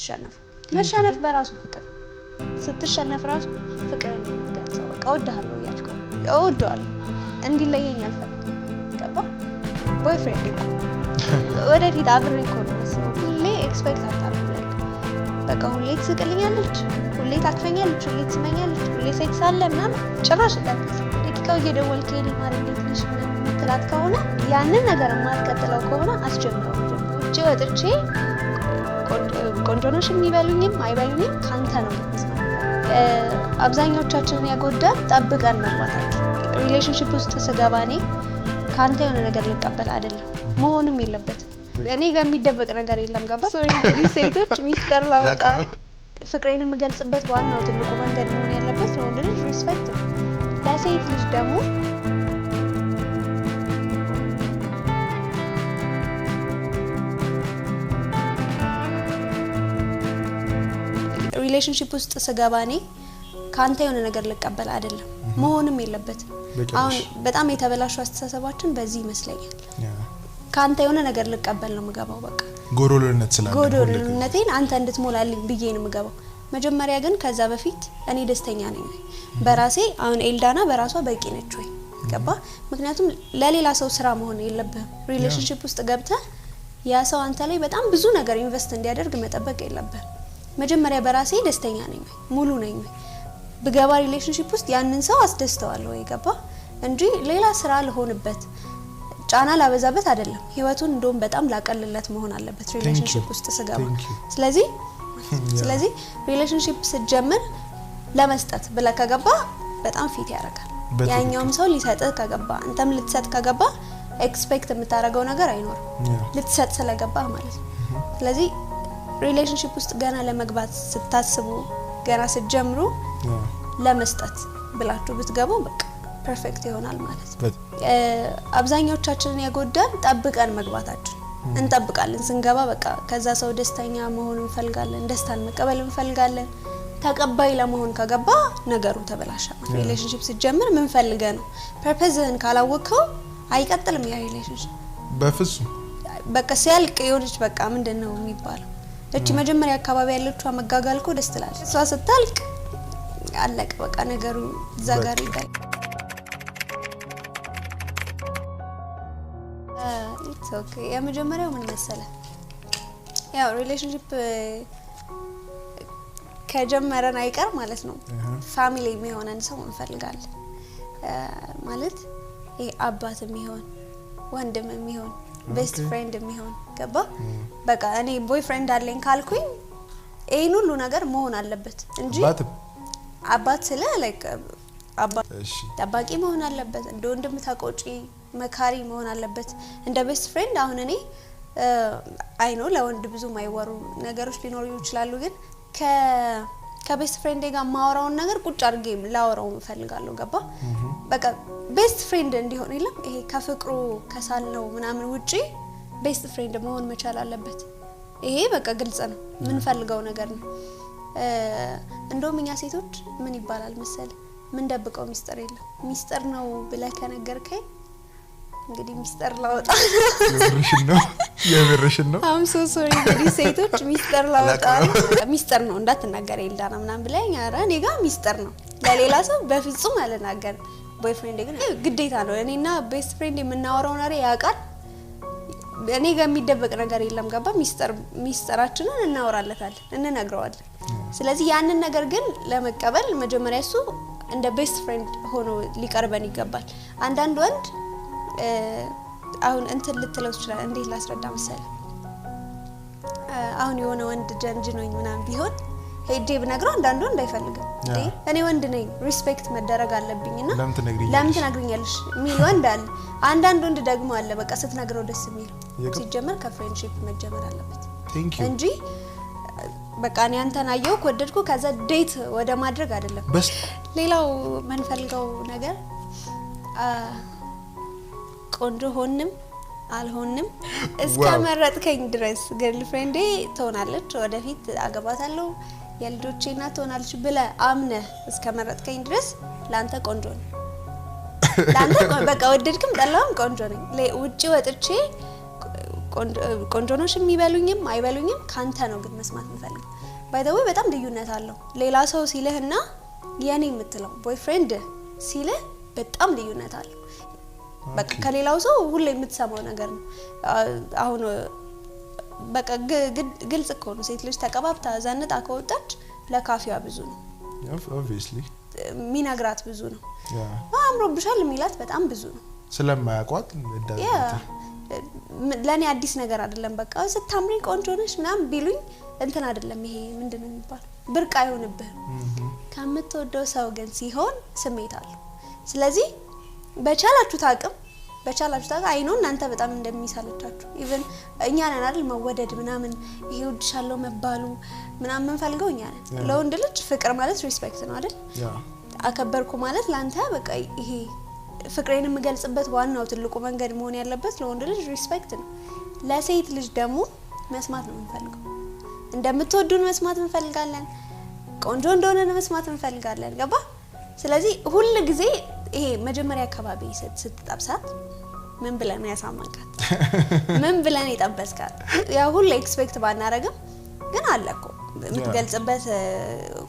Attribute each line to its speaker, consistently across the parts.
Speaker 1: አትሸነፍ መሸነፍ በራሱ ፍቅር ስትሸነፍ ራሱ ፍቅር ነው በቃ ወድሃለሁ ያልከው እወደዋለሁ እንዲለየኝ አልፈልግም ገባ ቦይፍሬንድ ወደፊት አብሬ እኮ ነው ሁሌ ኤክስፔክት አታደርግም በቃ ሁሌ ትስቅልኛለች ሁሌ ታክፈኛለች ሁሌ ትስመኛለች ሁሌ ሴክስ አለ ምናምን ጭራሽ ደቂቃው እየደወልክ ሄሊ ማር እንዴት ነሽ ምትላት ከሆነ ያንን ነገር ማልቀጥለው ከሆነ አስጀምረው ውጪ ወጥቼ ቆንጆ ነሽ የሚበሉኝም አይበሉኝም ካንተ ነው አብዛኞቻችንን ያጎዳል ጠብቀን መግባታችን ሪሌሽንሺፕ ውስጥ ስገባ እኔ ካንተ የሆነ ነገር ልቀበል አይደለም መሆንም የለበትም እኔ ጋር የሚደበቅ ነገር የለም ገባ ሴቶች ሚስጥር ላወጣ ፍቅሬን የምገልጽበት ዋናው ትልቁ መንገድ መሆን ያለበት ነው እንዴ ሪስፔክት ለሴት ልጅ ደግሞ ሪሌሽንሺፕ ውስጥ ስገባ እኔ ካንተ የሆነ ነገር ልቀበል አይደለም መሆንም የለበትም አሁን በጣም የተበላሹ አስተሳሰባችን በዚህ ይመስለኛል ካንተ የሆነ ነገር ልቀበል ነው የምገባው በቃ ጎዶልነቴን አንተ እንድትሞላልኝ ብዬ ነው የምገባው መጀመሪያ ግን ከዛ በፊት እኔ ደስተኛ ነኝ በራሴ አሁን ኤልዳና በራሷ በቂ ነች ወይ ገባ ምክንያቱም ለሌላ ሰው ስራ መሆን የለብህም ሪሌሽንሺፕ ውስጥ ገብተህ ያ ሰው አንተ ላይ በጣም ብዙ ነገር ኢንቨስት እንዲያደርግ መጠበቅ የለብህም መጀመሪያ በራሴ ደስተኛ ነኝ ሙሉ ነኝ በገባ ሪሌሽንሺፕ ውስጥ ያንን ሰው አስደስተዋለሁ ወይ ገባ እንጂ ሌላ ስራ ለሆንበት ጫና ላበዛበት አይደለም ህይወቱን እንደውም በጣም ላቀልለት መሆን አለበት ሪሌሽንሺፕ ውስጥ ስገባ ስለዚህ ሪሌሽንሺፕ ስትጀምር ለመስጠት ብለህ ከገባ በጣም ፊት ያደርጋል ያኛውም ሰው ሊሰጥህ ከገባ አንተም ልትሰጥ ከገባ ኤክስፔክት የምታደርገው ነገር አይኖርም ልትሰጥ ስለገባ ማለት ነው ስለዚህ ሪሌሽንሺፕ ውስጥ ገና ለመግባት ስታስቡ ገና ስትጀምሩ ለመስጠት ብላችሁ ብትገቡ በቃ ፐርፌክት ይሆናል ማለት ነው አብዛኞቻችንን ያጎዳል ጠብቀን መግባታችን እንጠብቃለን ስንገባ በቃ ከዛ ሰው ደስተኛ መሆን እንፈልጋለን ደስታን መቀበል እንፈልጋለን ተቀባይ ለመሆን ከገባ ነገሩ ተበላሸ ሪሌሽንሺፕ ሲጀምር ምን ፈልገ ነው ፐርፐዝህን ካላወቀው አይቀጥልም ያ ሪሌሽንሺፕ
Speaker 2: በፍጹም
Speaker 1: በቃ ሲያልቅ ይወድች በቃ ምንድነው የሚባለው እቺ መጀመሪያ አካባቢ ያለችው መጋጋልኮ ደስ ትላለች እሷ ስታልቅ አለቀ በቃ ነገሩ ዛጋር ይባል ኢትስ ኦኬ የመጀመሪያው ምን መሰለ ያው ሪሌሽንሺፕ ከጀመረን አይቀር ማለት ነው ፋሚሊ የሚሆነን ሰው እንፈልጋለን ማለት ይሄ አባት የሚሆን ወንድም የሚሆን ቤስት ፍሬንድ የሚሆን ገባ በቃ እኔ ቦይፍሬንድ አለኝ ካልኩኝ ይሄን ሁሉ ነገር መሆን አለበት እንጂ አባት ስለ ላይክ አባት ጠባቂ መሆን አለበት እንደ ወንድም ታቆጪ መካሪ መሆን አለበት እንደ ቤስት ፍሬንድ አሁን እኔ አይ ኖ ለወንድ ብዙ ማይወሩ ነገሮች ሊኖሩ ይችላሉ ግን ከቤስት ፍሬንድ ጋር ማወራውን ነገር ቁጭ አድርጌ ላወራው ፈልጋለሁ ገባ በቃ ቤስት ፍሬንድ እንዲሆን ይለም ይሄ ከፍቅሩ ከሳለው ምናምን ውጪ ቤስት ፍሬንድ መሆን መቻል አለበት ይሄ በቃ ግልጽ ነው ምን ፈልገው ነገር ነው እንደውም እኛ ሴቶች ምን ይባላል መሰለ ምን ደብቀው ሚስጥር የለም ሚስጥር ነው ብለህ ከነገርከኝ እንግዲህ ሚስጥር ላወጣ
Speaker 2: የምርሽን ነው
Speaker 1: አም ሶ ሶሪ እንግዲህ ሴቶች ሚስጥር ላወጣ ሚስጥር ነው እንዳትናገር ኤልዳና ምናምን ብለኝ ኧረ እኔ ጋር ሚስጥር ነው ለሌላ ሰው በፍጹም አልናገርም ቦይፍሬንድ ግን ግዴታ ነው እኔና ቤስት ፍሬንድ የምናወራው ነገር ያውቃል እኔ ጋር የሚደበቅ ነገር የለም ገባ ሚስጥራችንን እናወራለታለን እንነግረዋለን ስለዚህ ያንን ነገር ግን ለመቀበል መጀመሪያ እሱ እንደ ቤስት ፍሬንድ ሆኖ ሊቀርበን ይገባል አንዳንድ ወንድ አሁን እንትን ልትለው ይችላል እንዴት ላስረዳ መሰለ አሁን የሆነ ወንድ ጀንጅኖኝ ምናምን ቢሆን ሄጄ ብነግረው አንዳንዱ እንዳይፈልግም እኔ ወንድ ነኝ ሪስፔክት መደረግ አለብኝና ለምን ትነግሪኛለሽ ሚል ወንድ አለ አንዳንድ ወንድ ደግሞ አለ በቃ ስትነግረው ደስ የሚል ሲጀመር ከፍሬንድሺፕ መጀመር አለበት እንጂ በቃ እኔ አንተን አየው ወደድኩ ከዛ ዴት ወደ ማድረግ አይደለም ሌላው መንፈልገው ነገር ቆንጆ ሆንም አልሆንም እስከመረጥከኝ ድረስ ገርልፍሬንዴ ትሆናለች ወደፊት አገባታለሁ የልጆቼ እናት ትሆናለች ብለ አምነ እስከመረጥከኝ ድረስ ላንተ ቆንጆ ነኝ ላንተ በቃ ወደድክም ጠላውም ቆንጆ ነኝ ውጪ ወጥቼ ቆንጆኖሽ የሚበሉኝም አይበሉኝም ካንተ ነው ግን መስማት እንፈልግ ባይ ዘ ወይ በጣም ልዩነት አለው ሌላ ሰው ሲልህና የኔ የምትለው ቦይፍሬንድ ሲልህ በጣም ልዩነት አለው በቃ ከሌላው ሰው ሁሌ የምትሰማው ነገር ነው አሁን በቃ ግልጽ እኮ ነው ሴት ልጅ ተቀባብታ ዘንጣ ከወጣች ለካፊዋ ብዙ ነው
Speaker 2: obviously
Speaker 1: ሚናግራት ብዙ ነው አምሮብሻል ሚላት በጣም ብዙ ነው
Speaker 2: ስለማያቋት እንደዛ
Speaker 1: ለኔ አዲስ ነገር አይደለም በቃ ስታምሪ ቆንጆ ነሽ ምናም ቢሉኝ እንትን አይደለም ይሄ ምንድነው የሚባል ብርቅ አይሆንብህ ከምትወደው ሰው ግን ሲሆን ስሜት አለ ስለዚህ በቻላችሁ ታቅም አይኖ እናንተ በጣም እንደሚሳለቻችሁ ኢቭን እኛ ነን አይደል መወደድ ምናምን ይሄ ወድሻለው መባሉ ምናምን ፈልገው እኛ ነን ለወንድ ልጅ ፍቅር ማለት ሪስፔክት ነው አይደል አከበርኩ ማለት ላንተ በቃ ይሄ ፍቅሬን የምገልጽበት ዋናው ትልቁ መንገድ መሆን ያለበት ለወንድ ልጅ ሪስፔክት ነው ለሴት ልጅ ደግሞ መስማት ነው የምንፈልገው እንደምትወዱን መስማት እንፈልጋለን ቆንጆ እንደሆነ መስማት እንፈልጋለን ገባ ስለዚህ ሁሉ ጊዜ ይሄ መጀመሪያ አካባቢ ስትጣብሳት ምን ብለን ያሳማንካት ምን ብለን ይጣበስካት ያ ሁሉ ኤክስፔክት ባናረግም ግን አለኮ የምትገልጽበት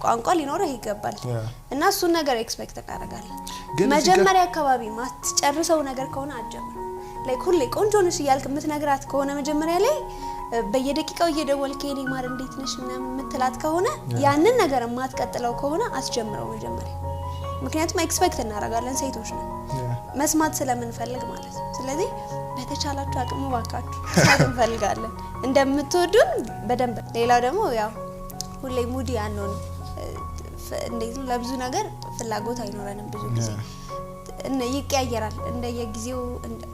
Speaker 1: ቋንቋ ሊኖር ይገባል እና እሱ ነገር ኤክስፔክት እናደርጋለን መጀመሪያ አካባቢ ማትጨርሰው ነገር ከሆነ አጀምር ላይክ ሁሌ ቆንጆ ነሽ ይያልክ የምትነግራት ከሆነ መጀመሪያ ላይ በየደቂቃው እየደወልክ የኔ ማር እንዴት ነሽ ምናምን የምትላት ከሆነ ያንን ነገር ማትቀጥለው ከሆነ አስጀምረው መጀመሪያ ምክንያቱም ኤክስፔክት እናደርጋለን ሴቶች ነው መስማት ስለምንፈልግ ማለት ነው ስለዚህ በተቻላችሁ አቅም ባካችሁ መስማት እንፈልጋለን እንደምትወዱን በደንብ ሌላው ደግሞ ያው ሁሌ ሙዲ ያንሆን እንዴት ነው ለብዙ ነገር ፍላጎት አይኖረንም ብዙ ጊዜ ይቀያየራል እንደየጊዜው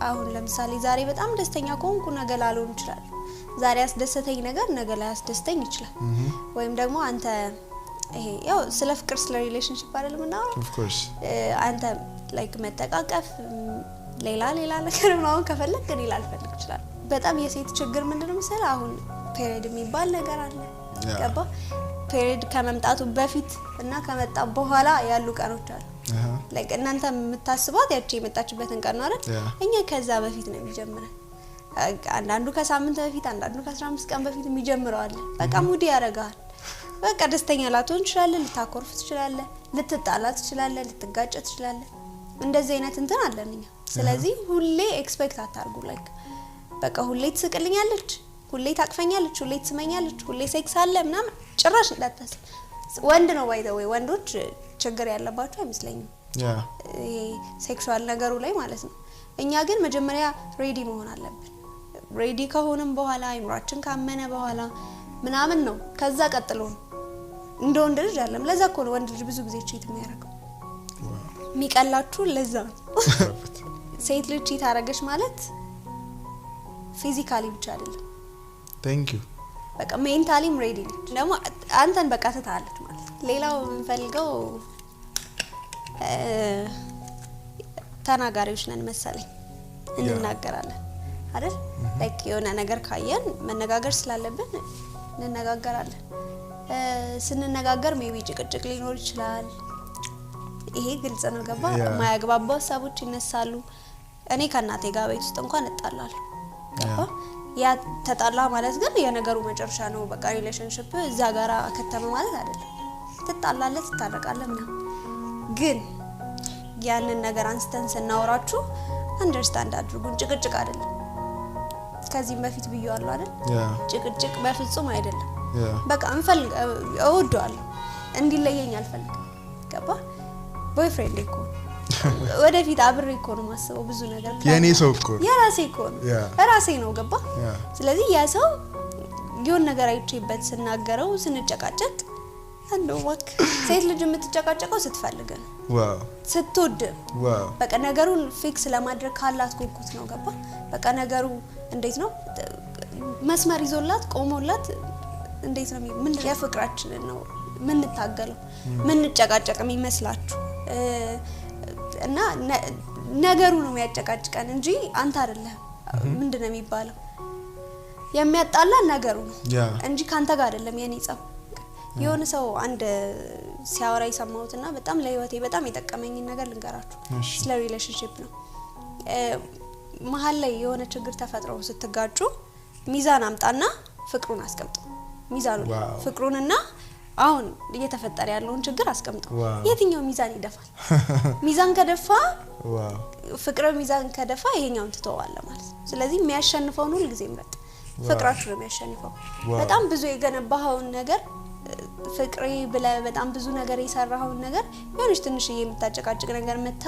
Speaker 1: አሁን ለምሳሌ ዛሬ በጣም ደስተኛ ከሆንኩ ነገ ላልሆን ይችላል ዛሬ ያስደሰተኝ ነገር ነገ ላይ ያስደስተኝ ይችላል ወይም ደግሞ አንተ ይሄ ያው ስለ ፍቅር ስለ ሪሌሽንሺፕ አይደለም ነው
Speaker 2: of course
Speaker 1: አንተ ላይክ መተቃቀፍ ሌላ ነገር ነው ከፈለክ ግን ይላል ፈልክ ይችላል በጣም የሴት ችግር ምንድነው መሰለህ አሁን ፔሪድ የሚባል ነገር አለ ገባ ፔሪድ ከመምጣቱ በፊት እና ከመጣ በኋላ ያሉ ቀኖች አሉ ላይክ እናንተ የምታስቧት ያቺ የመጣችበትን ቀን ነው አይደል እኛ ከዛ በፊት ነው የሚጀምረው አንዳንዱ ከሳምንት በፊት አንዳንዱ ከ15 ቀን በፊት የሚጀምረው አለ በቃ ሙዲ ያረጋል በቃ ደስተኛ ላትሆን ትችላለህ ልታኮርፍ ትችላለህ ልትጣላ ትችላለህ ልትጋጭ ትችላለህ እንደዚህ አይነት እንትን አለንኛ ስለዚህ ሁሌ ኤክስፔክት አታርጉ ላይክ በቃ ሁሌ ትስቅልኛለች ሁሌ ታቅፈኛለች ሁሌ ትስመኛለች ሁሌ ሴክስ አለ ምናምን ጭራሽ እንዳታስብ ወንድ ነው ባይ ዘ ወይ ወንዶች ችግር ያለባቸው አይመስለኝም ይሄ ሴክሹዋል ነገሩ ላይ ማለት ነው እኛ ግን መጀመሪያ ሬዲ መሆን አለብን ሬዲ ከሆነም በኋላ አይምራችን ካመነ በኋላ ምናምን ነው ከዛ ቀጥሎ እንደ ወንድ ልጅ አይደለም ለዛ እኮ ነው ወንድ ልጅ ብዙ ጊዜ ቺት የሚያደርገው ሚቀላችሁ ለዛ ሴት ልጅ ቺት አረገሽ ማለት ፊዚካሊ ብቻ አይደለም
Speaker 2: thank you
Speaker 1: በቃ ሜንታሊም ሬዲ ነች ደግሞ አንተን በቃ ተታለች ማለት ሌላው እንፈልገው ተናጋሪዎች ነን መሰለኝ እንናገራለን አይደል ላይክ የሆነ ነገር ካየን መነጋገር ስላለብን እንነጋገራለን ስንነጋገር ሜቢ ጭቅጭቅ ሊኖር ይችላል ይሄ ግልጽ ነው ገባ ማያግባባው ሐሳቦች ይነሳሉ እኔ ከናቴ ጋር ቤት ውስጥ እንኳን እጣላለሁ ገባ ያ ተጣላ ማለት ግን የነገሩ መጨረሻ ነው በቃ ሪሌሽንሺፕ እዛ ጋራ ከተመ ማለት አይደለም ትጣላለህ ትታረቃለህ ምናምን ግን ያንን ነገር አንስተን ስናወራችሁ አንደርስታንድ አድርጉን ጭቅጭቅ አይደለም ከዚህ በፊት ብየዋለሁ አይደል ጭቅጭቅ በፍጹም አይደለም በቃ እንፈልግ እወደዋለሁ እንዲለየኝ አልፈልግም ገባ ቦይፍሬንድ እኮ ወደፊት አብሬ እኮ ነው ማስበው ብዙ ነገር
Speaker 2: የኔ ሰው እኮ
Speaker 1: የራሴ እኮ ነው ራሴ ነው ገባ ስለዚህ ያ ሰው ሊሆን ነገር አይቼበት ስናገረው ስንጨቃጨቅ አንደው ወክ ሴት ልጅ የምትጨቃጨቀው ስትፈልግ ነው
Speaker 2: ዋው
Speaker 1: ስትወድ
Speaker 2: ዋው
Speaker 1: በቃ ነገሩን ፊክስ ለማድረግ ካላት ጉጉት ነው ገባ በቃ ነገሩ እንዴት ነው መስመር ይዞላት ቆሞላት እንዴት ነው ምን ያፍቅራችን ነው ምን ታገለው ምን ጨቃጨቅ የሚመስላችሁ እና ነገሩ ነው የሚያጨቃጭቀን እንጂ አንተ አይደለም ምንድነው የሚባለው የሚያጣላ ነገሩ ነው እንጂ ካንተ ጋር አይደለም የኔ ጸብ የሆነ ሰው አንድ ሲያወራ ይሰማውትና በጣም ለህይወቴ በጣም የጠቀመኝ ነገር ልንገራችሁ ስለ ሪሌሽንሺፕ ነው መሃል ላይ የሆነ ችግር ተፈጥሮ ስትጋጩ ሚዛን አምጣና ፍቅሩን አስቀምጡ ሚዛኑ ፍቅሩንና አሁን እየተፈጠረ ያለውን ችግር አስቀምጡ የትኛው ሚዛን ይደፋል ሚዛን ከደፋ ፍቅር ሚዛን ከደፋ ይሄኛውን ትተዋለ ማለት ስለዚህ የሚያሸንፈው ሁሉ ጊዜ ምረጥ ፍቅራችሁ ነው የሚያሸንፈው በጣም ብዙ የገነባውን ነገር ፍቅሬ ብለ በጣም ብዙ ነገር የሰራውን ነገር የሆነች ትንሽ የምታጨቃጭቅ ነገር መታ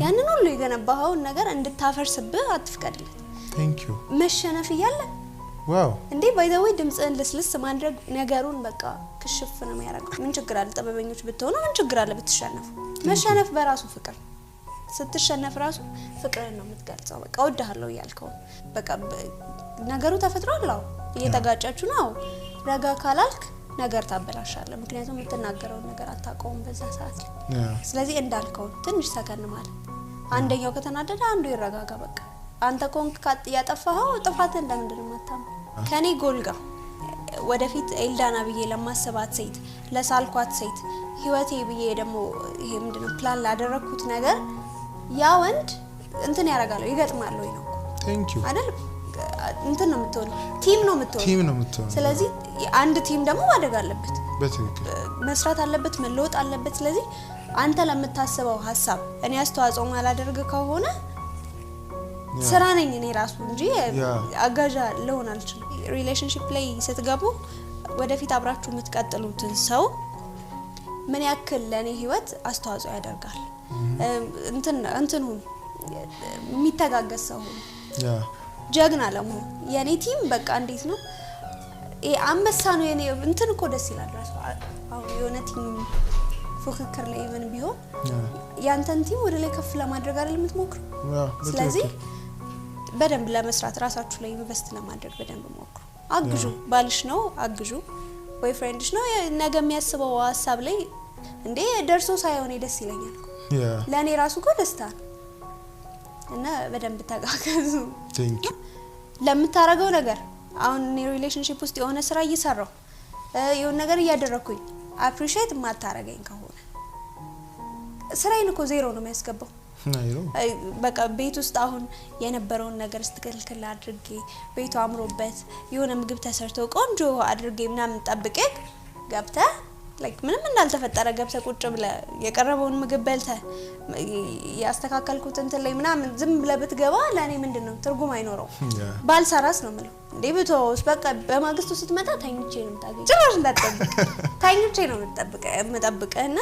Speaker 1: ያንን ሁሉ የገነባውን ነገር እንድታፈርስብህ አትፍቀድለት
Speaker 2: Thank you
Speaker 1: መሸነፍ ይያለ
Speaker 2: ዋው
Speaker 1: እንዴ ባይ ዘ ወይ ድምጽን ለስልስ ማድረግ ነገሩን በቃ ክሽፍ ነው የሚያደርገው ምን ችግር አለ ጠበበኞች ብትሆኑ ምን ችግር አለ ብትሸነፉ መሸነፍ በራሱ ፍቅር ስትሸነፍ ራሱ ፍቅርን ነው የምትገልጸው በቃ ወደሃለው ያልከው በቃ ነገሩ ተፈጥሯል እየተጋጫችሁ ነው ረጋ ካላልክ ነገር ታበላሻለህ ምክንያቱም የምትናገረው ነገር አታቆም በዛ ሰዓት ስለዚህ እንዳልከው ትንሽ ሰከን ማለት አንደኛው ከተናደደ አንዱ ይረጋጋ በቃ አንተ ኮንክ ያጠፋኸው ጥፋት እንደምንድነው ማታም ከኔ ጎልጋ ወደፊት ኤልዳና ብዬ ለማሰባት ሴት ለሳልኳት ሴት ህይወቴ ብዬ ደግሞ ይሄ ምንድነው ፕላን ላደረኩት ነገር ያ ወንድ እንትን ያረጋለው ይገጥማል ወይ ነው
Speaker 2: Thank you
Speaker 1: አይደል እንትን ነው የምትሆነው ቲም ነው የምትሆነው ስለዚህ አንድ ቲም ደግሞ ማደግ አለበት
Speaker 2: በትክክል
Speaker 1: መስራት አለበት መለወጥ አለበት ስለዚህ አንተ ለምታስበው ሐሳብ እኔ አስተዋጽኦ ማላደርግ ከሆነ ስራ ነኝ እኔ ራሱ እንጂ አጋዣ ለሆን አልችልም ሪሌሽንሺፕ ላይ ስትገቡ ወደፊት አብራችሁ የምትቀጥሉትን ሰው ምን ያክል ለኔ ህይወት አስተዋጽኦ ያደርጋል እንትኑ የሚተጋገዝ ሰው ጀግና ለመሆን የኔ ቲም በቃ እንዴት ነው አንበሳ ነው የኔ እንትን እኮ ደስ ይላል ራሱ አሁን የሆነ ቲም ፉክክር ላይ ምን ቢሆን ያንተን ቲም ወደ ላይ ከፍ ለማድረግ አይደል የምትሞክረው ስለዚህ በደንብ ለመስራት ራሳችሁ ላይ ኢንቨስት ለማድረግ በደንብ ሞክሩ አግጁ ባልሽ ነው አግጁ ቦይፍሬንድሽ ነው ነገ የሚያስበው ሐሳብ ላይ እንዴ ደርሶ ሳይሆን ደስ ይለኛል ለኔ ራሱ እኮ ደስታ እና በደንብ ተጋገዙ
Speaker 2: Thank you
Speaker 1: ለምታረጋው ነገር አሁን ሪሌሽንሺፕ ውስጥ የሆነ ስራ እየሰራው የሆነ ነገር እያደረኩኝ አፕሪሺየት ማታረገኝ ከሆነ ስራዬን እኮ ዜሮ ነው የሚያስገባው በቃ ቤት ውስጥ አሁን የነበረውን ነገር ስትከልከል አድርጌ ቤቱ አምሮበት የሆነ ምግብ ተሰርቶ ቆንጆ አድርጌ ምናምን ጠብቄ ገብተ ላይክ ምንም እንዳልተፈጠረ ገብተ ቁጭ ብለ የቀረበውን ምግብ በልተ ያስተካከልኩት እንትን ላይ ምናምን ዝም ብለ ብትገባ ለኔ ምንድነው ትርጉም አይኖረው ባልሰራስ ነው ማለት እንዴ ብቶስ በቃ በማግስቱ ስትመጣ ታኝቼ ነው የምታገኝ ጭራሽ እንዳትጠብቅ ታኝቼ ነው የምጠብቅህና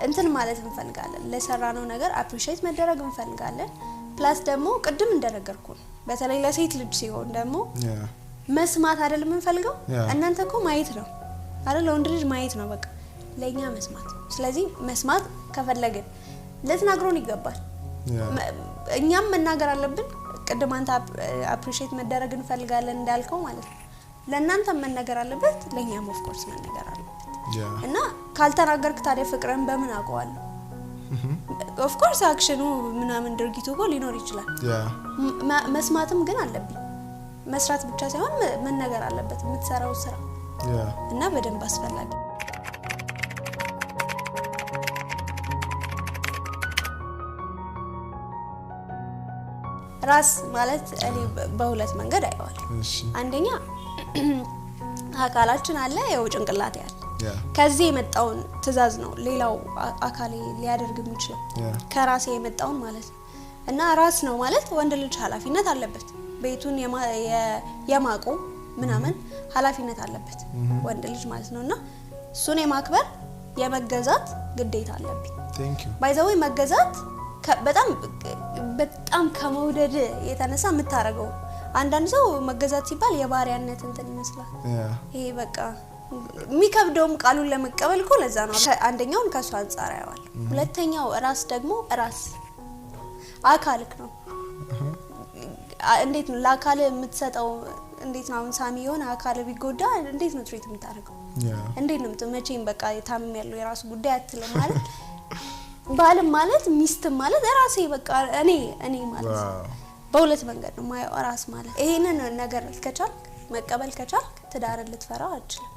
Speaker 1: እንትን ማለት እንፈልጋለን ለሰራነው ነገር አፕሪሺየት መደረግ እንፈልጋለን ፕላስ ደግሞ ቅድም እንደነገርኩ በተለይ ለሴት ልጅ ሲሆን ደግሞ መስማት አይደለም እንፈልገው እናንተ እኮ ማየት ነው አይደል ወንድ ልጅ ማየት ነው በቃ ለኛ መስማት ስለዚህ መስማት ከፈለግን ለትናግሮን ይገባል እኛም መናገር አለብን ቅድም አንተ አፕሪሺየት መደረግ እንፈልጋለን እንዳልከው ማለት ነው ለእናንተ መናገር አለበት ለኛም ኦፍ ኮርስ መናገር አለበት እና ካልተናገርክ ታዲያ ፍቅርን በምን አውቀዋለሁ ኦፍ ኮርስ አክሽኑ ምናምን ድርጊቱ እኮ ሊኖር ይችላል መስማትም ግን አለብኝ መስራት ብቻ ሳይሆን መናገር አለበት የምትሰራው ስራ እና በደንብ አስፈላጊ ራስ ማለት እኔ በሁለት መንገድ አየዋለሁ አንደኛ አካላችን አለ ያው ጭንቅላት ያለ ከዚህ የመጣውን ትዛዝ ነው ሌላው አካሌ ሊያደርግ የሚችለው ከራሴ የመጣውን ማለት እና ራስ ነው ማለት ወንድ ልጅ ኃላፊነት አለበት ቤቱን የማቆ ምናምን ኃላፊነት አለበት ወንድ ልጅ ማለት ነውና እሱን የማክበር የመገዛት ግዴታ አለበት
Speaker 2: Thank you
Speaker 1: ባይ ዘ ወይ መገዛት በጣም ከመውደድ የተነሳ የምታረገው አንዳንድ ሰው መገዛት ሲባል የባሪያነት እንትን ይመስላል ይሄ በቃ የሚከብደውም ቃሉን ለመቀበል እኮ ለዛ ነው አንደኛውን ከሱ አንፃር ያዋል ሁለተኛው ራስ ደግሞ ራስ አካልክ ነው እንዴት ነው ለአካል የምትሰጠው እንዴት ነው ሳሚ የሆነ አካል ቢጎዳ እንዴት ነው ትሪት የምታደርገው እንዴት ነው መቼም በቃ ታምም ያለው የራሱ ጉዳይ አትልም ማለት ባልም ማለት ሚስትም ማለት ራሴ በቃ እኔ ማለት በሁለት መንገድ ነው ማየው ራስ ማለት ይሄንን ነገር ከቻልክ መቀበል ከቻልክ ትዳር ልትፈራው አትችልም